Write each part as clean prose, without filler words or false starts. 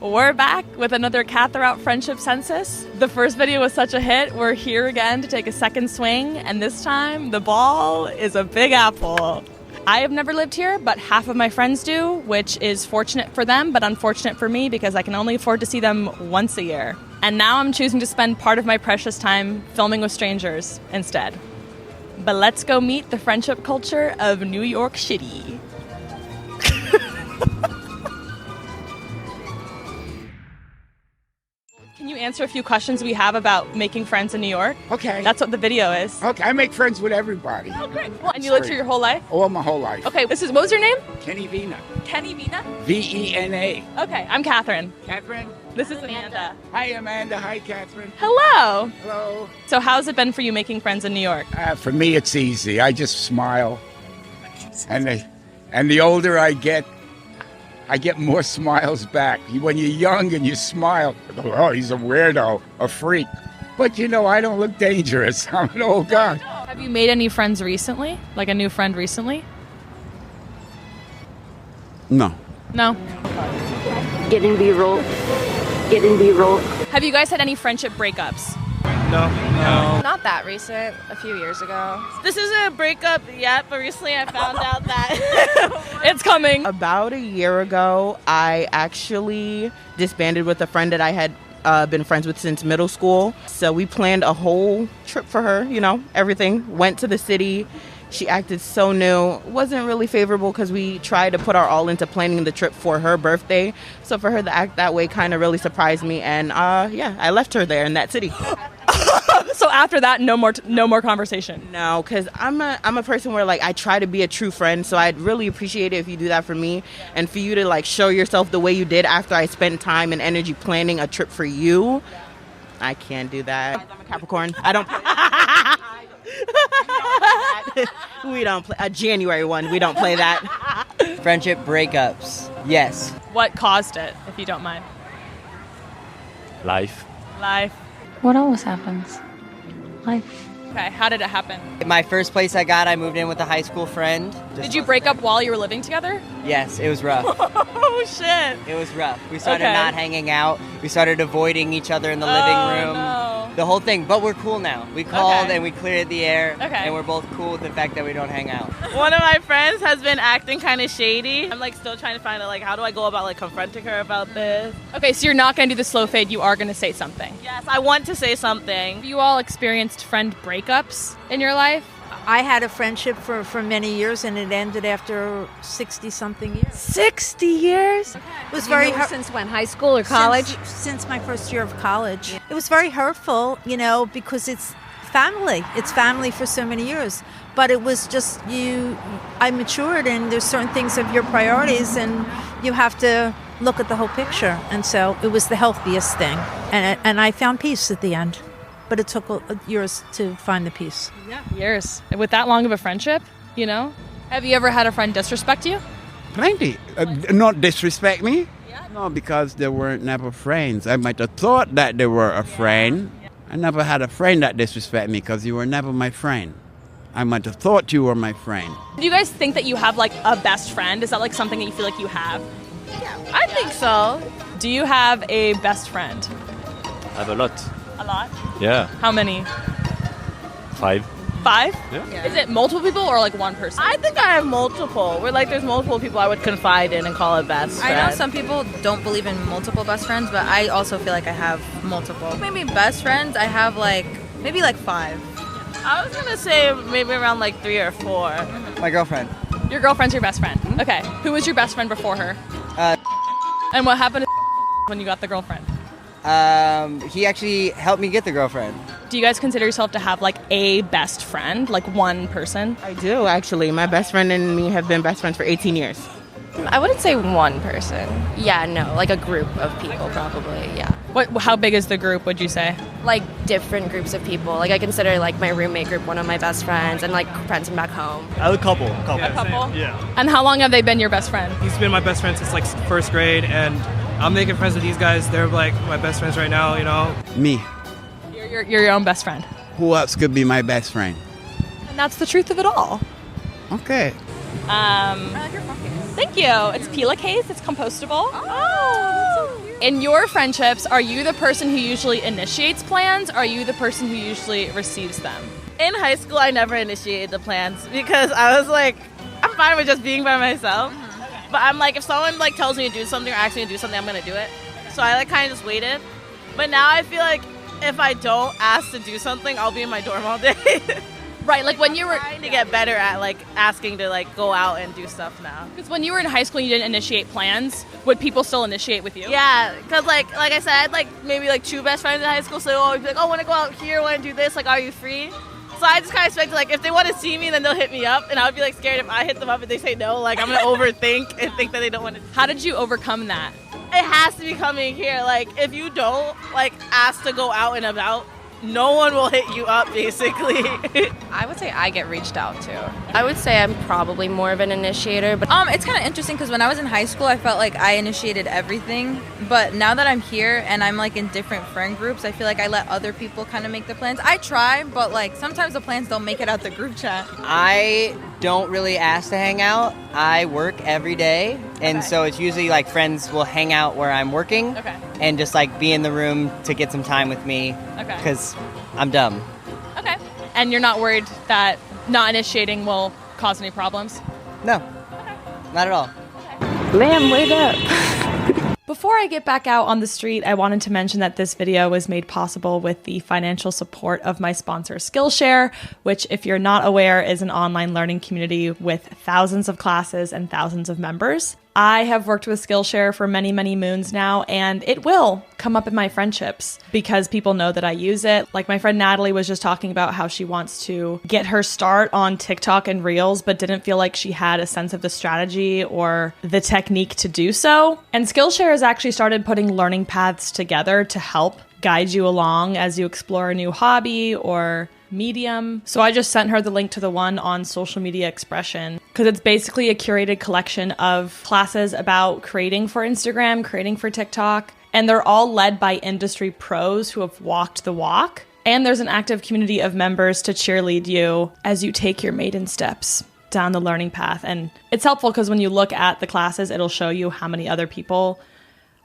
We're back with another Katherout Friendship Census. The first video was such a hit, we're here again to take a second swing, and this time the ball is a Big Apple. I have never lived here, but half of my friends do, which is fortunate for them, but unfortunate for me because I can only afford to see them once a year. And now I'm choosing to spend part of my precious time filming with strangers instead. But let's go meet the friendship culture of New York City. Can you answer a few questions we have about making friends in New York? Okay. That's what the video is. Okay, I make friends with everybody. Oh, great. Well, and you lived here your whole life? Oh, my whole life. Okay, what was your name? Kenny Vena. Kenny Vena? V-E-N-A. Okay, I'm Catherine. Catherine? This is Amanda. Hi, Amanda. Hi, Catherine. Hello. Hello. So how's it been for you making friends in New York? For me, it's easy. I just smile. And the older I get more smiles back. When you're young and you smile, oh, he's a weirdo, a freak. But, I don't look dangerous. I'm an old guy. Have you made any friends recently? Like a new friend recently? No. No? Getting B-roll. Have you guys had any friendship breakups? No. Not that recent, a few years ago. This isn't a breakup yet, but recently I found out that It's coming. About a year ago, I actually disbanded with a friend that I had been friends with since middle school. So we planned a whole trip for her, everything. Went to the city. She acted so new. Wasn't really favorable because we tried to put our all into planning the trip for her birthday. So for her to act that way kind of really surprised me. And I left her there in that city. So after that, no more conversation. No, because I'm a person where I try to be a true friend. So I'd really appreciate it if you do that for me, and for you to show yourself the way you did after I spent time and energy planning a trip for you. I can't do that. I'm a Capricorn. I don't. We don't play a January one. We don't play that. Friendship breakups. Yes. What caused it, if you don't mind? Life. What always happens? Life. Okay, how did it happen? My first place I moved in with a high school friend. Did you break up while you were living together? Yes, it was rough. Oh, shit. It was rough. We started Okay. not hanging out. We started avoiding each other in the living room. No. The whole thing. But we're cool now. We called Okay. and we cleared the air. Okay. And we're both cool with the fact that we don't hang out. one of my friends has been acting kind of shady. I'm still trying to find out how do I go about confronting her about this. Okay, so you're not going to do the slow fade. You are going to say something. Yes, I want to say something. Have you all experienced friend breakups in your life? I had a friendship for many years, and it ended after 60-something years. 60 years? It was very hurt. Since when? High school or college? Since my first year of college. It was very hurtful, because it's family. It's family for so many years. But it was just I matured, and there's certain things of your priorities, and you have to look at the whole picture. And so it was the healthiest thing. And I found peace at the end. But it took years to find the peace. Yeah. Years. With that long of a friendship, Have you ever had a friend disrespect you? Plenty. Not disrespect me? No, because they were never friends. I might have thought that they were a friend. I never had a friend that disrespected me because you were never my friend. I might have thought you were my friend. Do you guys think that you have a best friend? Is that something that you feel like you have? I think so. Do you have a best friend? I have a lot. A lot? Yeah. How many? 5. 5? Yeah. Is it multiple people or one person? I think I have multiple. There's multiple people I would confide in and call a best friend. I know some people don't believe in multiple best friends, but I also feel like I have multiple. Maybe best friends, I have maybe 5. I was gonna say maybe around 3 or 4. My girlfriend. Your girlfriend's your best friend. Okay. Who was your best friend before her? And what happened when you got the girlfriend? He actually helped me get the girlfriend. Do you guys consider yourself to have a best friend, one person? I do, actually. My best friend and me have been best friends for 18 years. I wouldn't say one person. Yeah, no, a group of people probably, yeah. How big is the group, would you say? Different groups of people. I consider my roommate group one of my best friends and friends from back home. A couple. A couple? Yeah. And how long have they been your best friend? He's been my best friend since first grade, and I'm making friends with these guys. They're my best friends right now, Me. You're your own best friend. Who else could be my best friend? And that's the truth of it all. Okay. I like your phone case. Thank you. It's Pila case. It's compostable. Oh, that's so cute. In your friendships, are you the person who usually initiates plans, or are you the person who usually receives them? In high school, I never initiated the plans because I was like, I'm fine with just being by myself. But I'm like, if someone like tells me to do something or asks me to do something, I'm gonna do it. So I like kind of just waited. But now I feel like if I don't ask to do something, I'll be in my dorm all day. Right, like when you were trying to get better at like asking to like go out and do stuff now. Because when you were in high school and you didn't initiate plans, would people still initiate with you? Yeah, because like I said, I had like maybe like 2 best friends in high school, so they'll always be like, oh, I want to go out here, want to do this, like, are you free? So I just kind of expected, like, if they want to see me, then they'll hit me up, and I would be like scared if I hit them up and they say no, like I'm gonna overthink and think that they don't want to. How did you overcome that? It has to be coming here. Like, if you don't like ask to go out and about, no one will hit you up, basically. I would say I get reached out to. I would say I'm probably more of an initiator, but It's kind of interesting because when I was in high school, I felt like I initiated everything. But now that I'm here and I'm like in different friend groups, I feel like I let other people kind of make the plans. I try, but like sometimes the plans don't make it out the group chat. I don't really ask to hang out. I work every day, and so it's usually like friends will hang out where I'm working and just like be in the room to get some time with me because I'm dumb. Okay. And you're not worried that not initiating will cause any problems? No, not at all. Ma'am, wait up. Before I get back out on the street, I wanted to mention that this video was made possible with the financial support of my sponsor, Skillshare, which, if you're not aware, is an online learning community with thousands of classes and thousands of members. I have worked with Skillshare for many, many moons now, and it will come up in my friendships because people know that I use it. Like my friend Natalie was just talking about how she wants to get her start on TikTok and Reels, but didn't feel like she had a sense of the strategy or the technique to do so. And Skillshare has actually started putting learning paths together to help guide you along as you explore a new hobby or medium. So I just sent her the link to the one on social media expression because it's basically a curated collection of classes about creating for Instagram, creating for TikTok, and they're all led by industry pros who have walked the walk. And there's an active community of members to cheerlead you as you take your maiden steps down the learning path. And it's helpful because when you look at the classes, it'll show you how many other people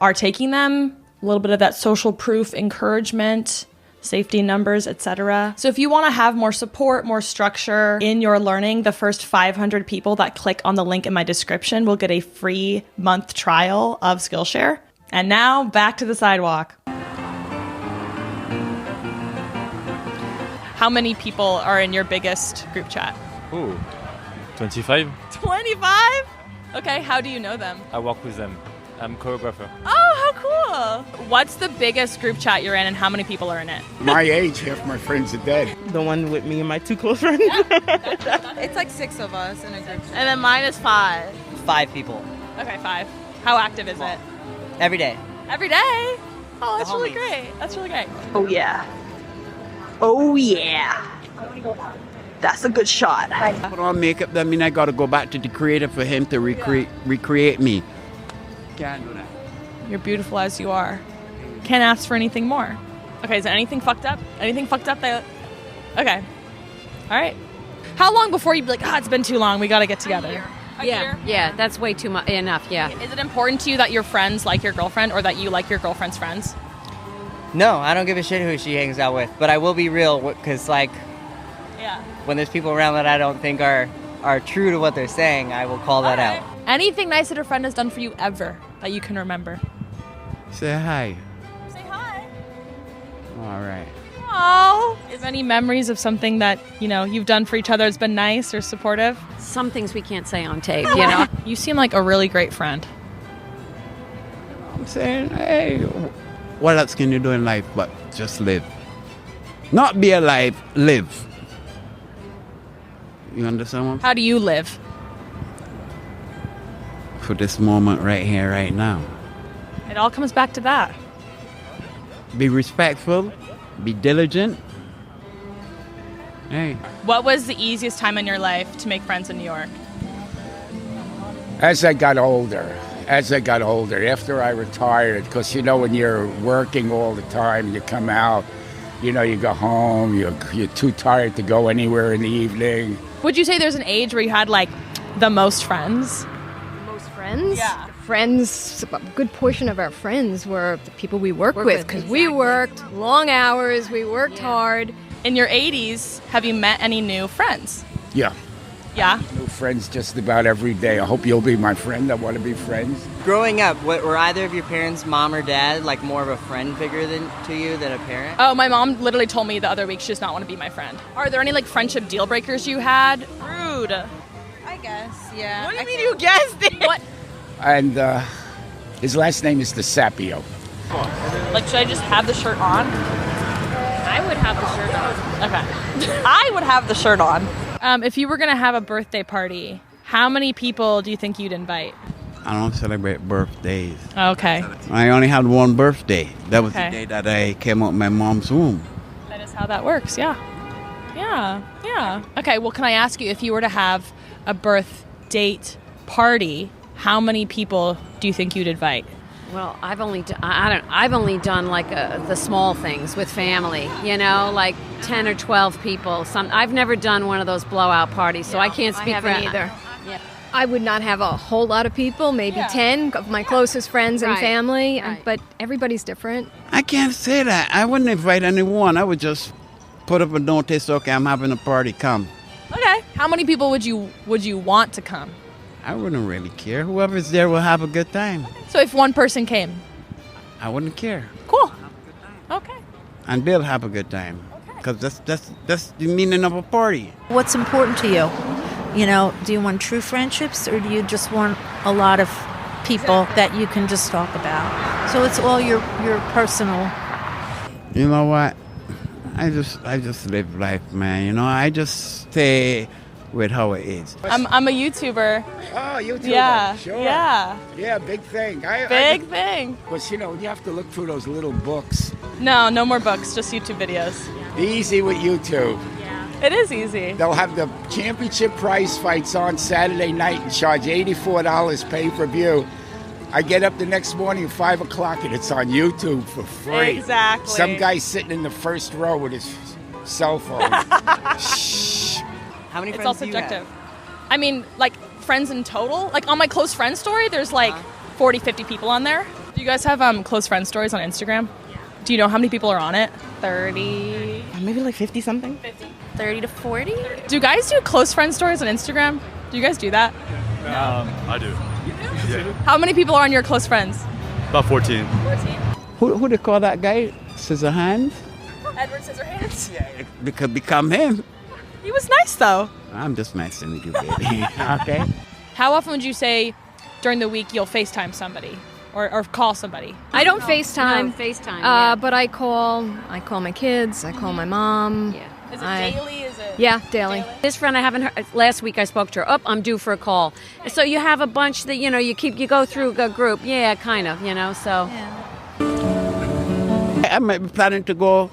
are taking them, a little bit of that social proof encouragement, safety numbers, etc. So if you want to have more support, more structure in your learning, the first 500 people that click on the link in my description will get a free month trial of Skillshare. And now back to the sidewalk. How many people are in your biggest group chat? Oh, 25. 25? Okay, how do you know them? I work with them. I'm choreographer. Oh, how cool. What's the biggest group chat you're in and how many people are in it? My age, half my friends are dead. The one with me and my 2 close friends. It's like 6 of us in a group chat. And then mine is 5. 5 people. Okay, 5. How active is it? Every day. Every day? Oh, that's really great. That's really great. Oh, yeah. Oh, yeah. That's a good shot. Put on makeup, that means I got to go back to the creator for him to recreate me. Can't do that. You're beautiful as you are. Can't ask for anything more. Okay, is there anything fucked up? Anything fucked up that... Okay. All right. How long before you'd be like, it's been too long, we got to get together? A year? Yeah, that's way too much. Enough, yeah. Is it important to you that your friends like your girlfriend or that you like your girlfriend's friends? No, I don't give a shit who she hangs out with, but I will be real because, like, when there's people around that I don't think are true to what they're saying, I will call that out. Anything nice that a friend has done for you ever that you can remember? Say hi. Say hi. All right. Oh, is any memories of something that, you've done for each other that's been nice or supportive? Some things we can't say on tape, you know? You seem like a really great friend. I'm saying, hey, what else can you do in life but just live? Not be alive, live. You understand what? How do you live? For this moment right here, right now. It all comes back to that. Be respectful, be diligent. Hey. What was the easiest time in your life to make friends in New York? As I got older, after I retired, because when you're working all the time, you come out, you go home, you're too tired to go anywhere in the evening. Would you say there's an age where you had like the most friends? Most friends? Yeah. friends, a good portion of our friends were the people we work with because we worked long hours, we worked hard. In your 80s, have you met any new friends? Yeah. Yeah? New friends just about every day. I hope you'll be my friend. I want to be friends. Growing up, were either of your parents, mom or dad, like more of a friend figure to you than a parent? Oh, my mom literally told me the other week she does not want to be my friend. Are there any like friendship deal breakers you had? Rude. I guess, yeah. What do you mean you guessed it? What? And his last name is DeSapio. Like, should I just have the shirt on? I would have the shirt on. Okay. I would have the shirt on. If you were going to have a birthday party, how many people do you think you'd invite? I don't celebrate birthdays. Okay. I only had one birthday. That was Okay. the day that I came out of my mom's womb. That is how that works, yeah. Yeah. Okay, well, can I ask you, if you were to have a birth date party, how many people do you think you'd invite? Well, I've only done like the small things with family, like 10 or 12 people. I've never done one of those blowout parties, so I can't speak for either. Yeah. I would not have a whole lot of people, maybe 10 of my closest friends and Right. family, Right. but everybody's different. I can't say that. I wouldn't invite anyone. I would just put up a notice, okay, I'm having a party, come. Okay. How many people would you want to come? I wouldn't really care. Whoever's there will have a good time. So if one person came? I wouldn't care. Cool. Okay. And they'll have a good time. Because that's the meaning of a party. What's important to you? Do you want true friendships or do you just want a lot of people that you can just talk about? So it's all your personal. You know what? I just live life, man. I just stay with how it is. I'm a YouTuber. Oh, YouTuber. Yeah. Sure. Yeah. Yeah, big thing. Big thing. But, you have to look through those little books. No more books, just YouTube videos. Easy with YouTube. It is easy. They'll have the championship prize fights on Saturday night and charge $84 pay-per-view. I get up the next morning at 5 o'clock and it's on YouTube for free. Exactly. Some guy sitting in the first row with his cell phone. Shh. How many It's friends all do you subjective. have? I mean, like, friends in total. Like, on my close friend story, there's like 40, 50 people on there. Do you guys have close friend stories on Instagram? Yeah. Do you know how many people are on it? 30. Maybe like 50 something. 30 to 40? Do guys do close friend stories on Instagram? Do you guys do that? I do. Yeah. How many people are on your close friends? About 14. 14. Who they call that guy? Scissorhands? Edward Scissorhands? It could become him. He was nice, though. I'm just messing with you, baby. Okay? How often would you say during the week you'll FaceTime somebody or call somebody? I don't FaceTime. No, FaceTime, But I call my kids, I call my mom. Yeah. Is it daily? Is it? Yeah, daily. This friend I haven't heard. Last week I spoke to her. Oh, I'm due for a call. So you have a bunch that you go through a group. Yeah, kind of. So. I might be planning to go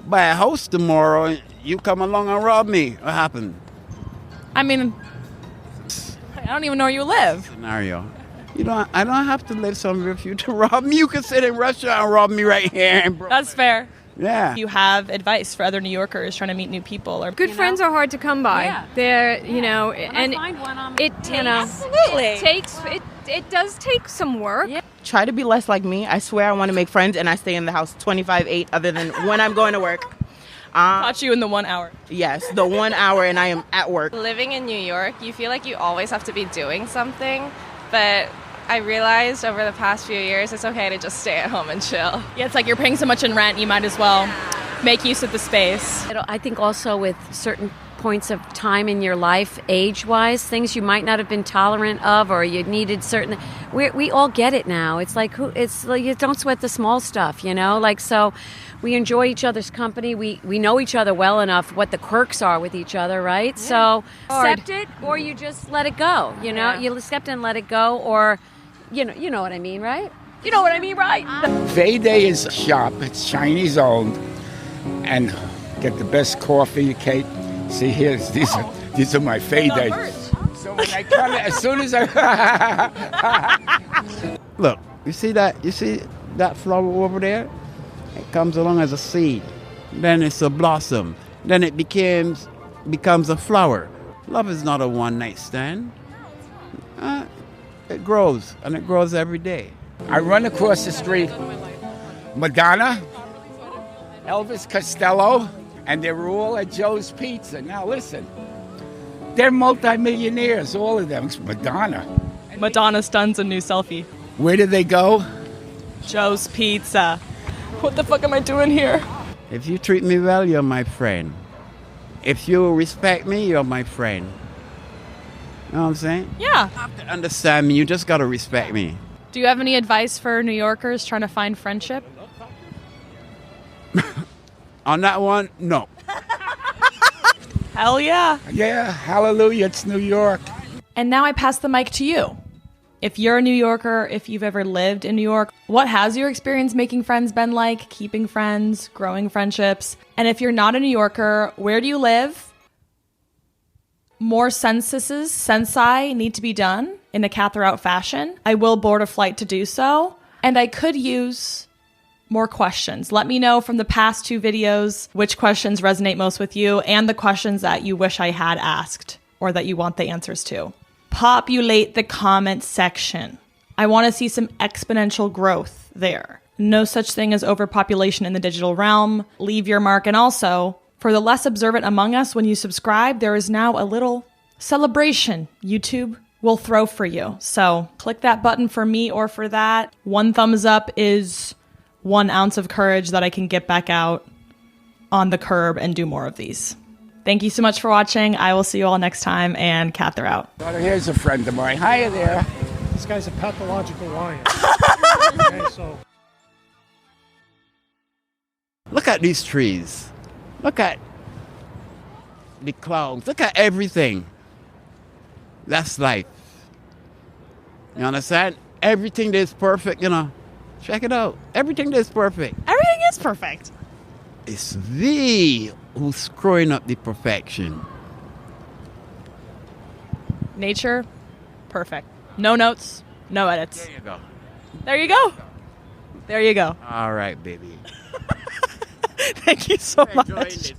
buy a house tomorrow and you come along and rob me. What happened? I mean, I don't even know where you live. Scenario. I don't have to live somewhere for you to rob me. You can sit in Russia and rob me right here. That's fair. Yeah. You have advice for other New Yorkers trying to meet new people, or Good friends are hard to come by. Yeah. They're, And I find one, it takes Absolutely. it does take some work. Yeah. Try to be less like me. I swear I want to make friends and I stay in the house 25/8 other than when I'm going to work. caught you in the 1 hour. Yes, the 1 hour and I am at work. Living in New York, you feel like you always have to be doing something, but I realized over the past few years it's okay to just stay at home and chill. Yeah, it's like you're paying so much in rent, you might as well make use of the space. I think also with certain points of time in your life, age-wise, things you might not have been tolerant of, or you needed certain. We all get it now. It's like you don't sweat the small stuff, So we enjoy each other's company. We know each other well enough what the quirks are with each other, right? Yeah. So accept it, or you just let it go. You accept and let it go, or you know what I mean, right? You know what I mean, right? Bday is a shop. It's Chinese owned, and get the best coffee, Kate. See here, these are my Bday. So when I come, as soon as I Look, you see that flower over there? It comes along as a seed. Then it's a blossom. Then it becomes a flower. Love is not a one-night stand. It grows, and it grows every day. I run across the street, Madonna, Elvis Costello, and they were all at Joe's Pizza. Now listen, they're multimillionaires, all of them. It's Madonna. Madonna stuns a new selfie. Where did they go? Joe's Pizza. What the fuck am I doing here? If you treat me well, you're my friend. If you respect me, you're my friend. You know what I'm saying? Yeah. You have to understand me. You just got to respect me. Do you have any advice for New Yorkers trying to find friendship? On that one, no. Hell yeah. Yeah, hallelujah, it's New York. And now I pass the mic to you. If you're a New Yorker, if you've ever lived in New York, what has your experience making friends been like? Keeping friends, growing friendships? And if you're not a New Yorker, where do you live? More censi need to be done in a Katherout fashion. I will board a flight to do so. And I could use more questions. Let me know from the past 2 videos which questions resonate most with you and the questions that you wish I had asked or that you want the answers to. Populate the comment section. I want to see some exponential growth there. No such thing as overpopulation in the digital realm. Leave your mark. And also, for the less observant among us, when you subscribe, there is now a little celebration YouTube will throw for you. So click that button for me or for that. 1 thumbs up is 1 ounce of courage that I can get back out on the curb and do more of these. Thank you so much for watching. I will see you all next time, and Katherout. Here's a friend of mine. Hiya there. This guy's a pathological liar. Okay, so. Look at these trees. Look at the clouds. Look at everything. That's life. You understand? Everything that is perfect, you know. Check it out. Everything that is perfect. Everything is perfect. It's thee who's screwing up the perfection. Nature, perfect. No notes, no edits. There you go. There you go. There you go. All right, baby. Thank you so much.